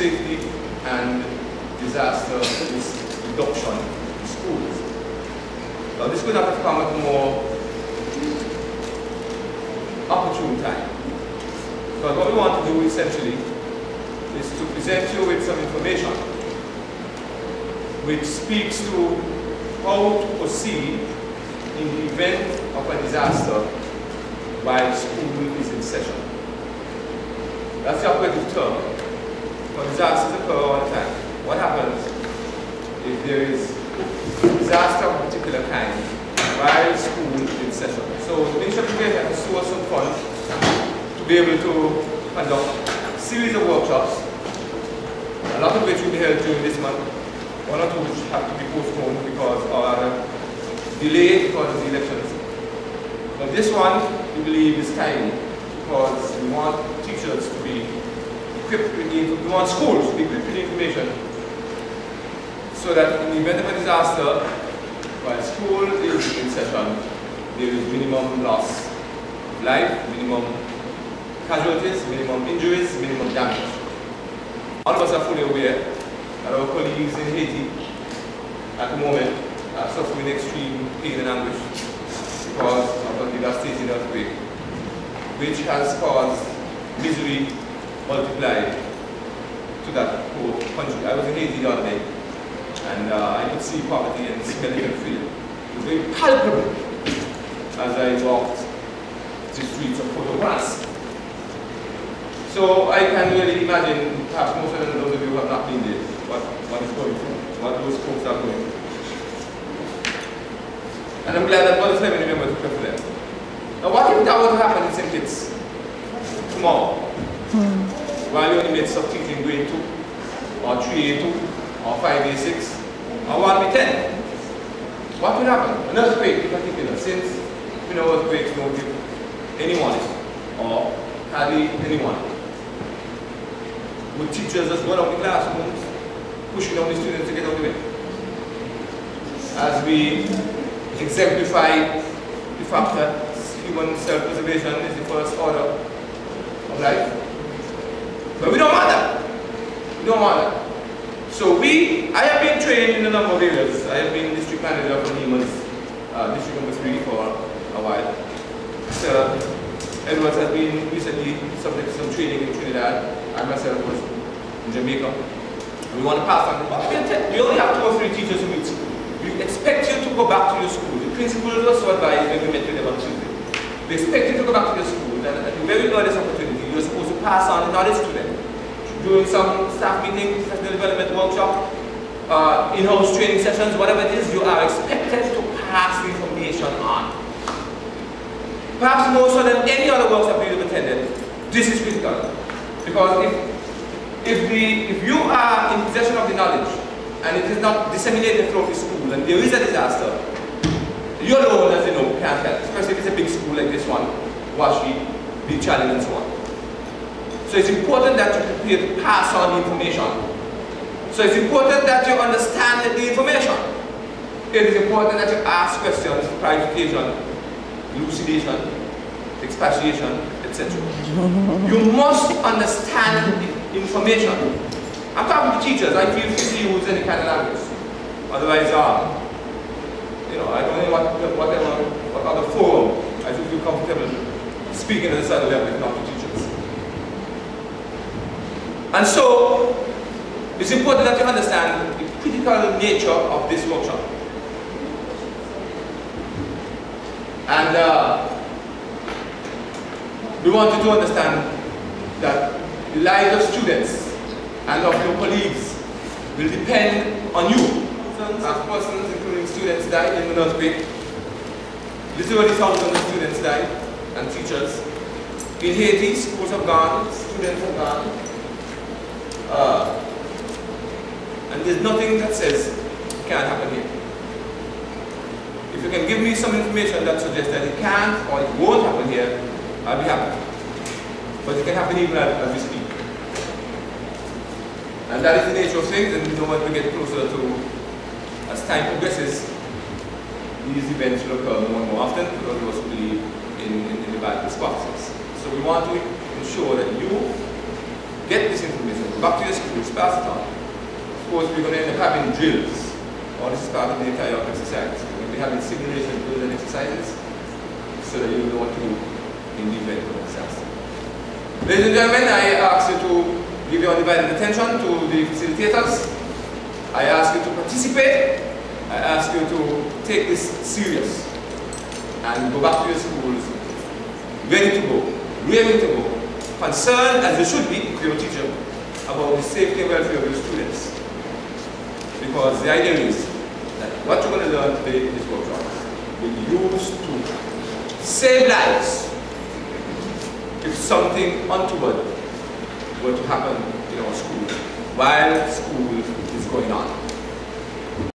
safety and disaster risk reduction in schools. Now this could have to come at a more opportune time. Because what we want to do essentially is to present you with some information which speaks to how to proceed in the event of a disaster while school is in session. That's the operative term. But disasters occur all the time. What happens if there is a disaster of a particular kind while school is in session? So the Ministry of Education has a source of funds to be able to conduct a series of workshops, a lot of which will be held during this month, one or two which have to be postponed because or delayed because of the elections. But this one, we believe, is timely because we want teachers to be equipped with we want schools to be equipped with information so that in the event of a disaster, while school is in session, there is minimum loss of life, minimum casualties, minimum injuries, minimum damage. All of us are fully aware that our colleagues in Haiti at the moment are suffering extreme pain and anguish because of a devastating earthquake, which has caused misery multiplied to that whole country. I was in Haiti the other day, and I could see poverty and smell it and feel it. It was very palpable as I walked the streets of Port-au-Prince. So I can really imagine, perhaps most of those of you who have not been there, what is going through, what those folks are going through. And I'm glad that Brother Fleming remembered to pray for them. Now what if that were to happen in St. Kitts tomorrow? While you're in the midst of teaching grade 2, or 3A2, or 5A6, or 1B10? What would happen? An earthquake in particular, since we know earthquakes don't give any warning, or hardly any warning. Would teachers just go out of the classrooms, pushing down the students to get out of the way? As we exemplify the fact that human self-preservation is the first order of life. But we don't want that. We don't want that. So I have been trained in a number of areas. I have been district manager for NEMA's district number 3 for a while. Sir Edwards has been recently subject to some training in Trinidad. I myself was in Jamaica. We want to pass on. We only have 2 or 3 teachers who meet school. We expect you to go back to your school. The principals also advised when we met with them on Tuesday. We expect you to go back to your school, and at the very earliest opportunity, you're supposed to pass on the knowledge to them. During some staff meetings, professional development workshop, in-house training sessions, whatever it is, you are expected to pass the information on. Perhaps more so than any other workshop you've attended, this is critical. Because if you are in possession of the knowledge, and it is not disseminated throughout the school, and there is a disaster, you alone, as you know, can't help, especially if it's a big school like this one, Washi, Big Challenge, and so on. So it's important that you prepare to pass on the information. So it's important that you understand the information. It is important that you ask questions for clarification, elucidation, expatiation, etc. You must understand the information. I'm talking to teachers. I feel free to use any kind of language. Otherwise, I don't know what other forum I should feel comfortable speaking at a certain level if not to teachers. And so, it's important that you understand the critical nature of this workshop. And we want you to understand that the lives of students and of your colleagues will depend on you. As persons, including students, died in an earthquake. Literally thousands of students died, and teachers. In Haiti, schools have gone, students have gone. And there's nothing that says it can't happen here. If you can give me some information that suggests that it can't or it won't happen here, I'll be happy. But it can happen even as we speak. And that is the nature of things, and we know when we get closer to, as time progresses, these events will occur more and more often because we also believe in the bad responses. So we want to ensure that you get this information, go back to your school, just pass it on. Of course, we're going to end up having drills. All this is part of the entire exercise. We're going to be having simulation drills and exercises so that you know what to do in the event of a disaster. Ladies and gentlemen, I ask you to give your undivided attention to the facilitators. I ask you to participate. I ask you to take this serious and go back to your schools ready to go, ready to go, concerned as you should be for your teacher about the safety and welfare of your students. Because the idea is that what you're going to learn today in this workshop will be used to save lives if something untoward were to happen in our school while school is going on.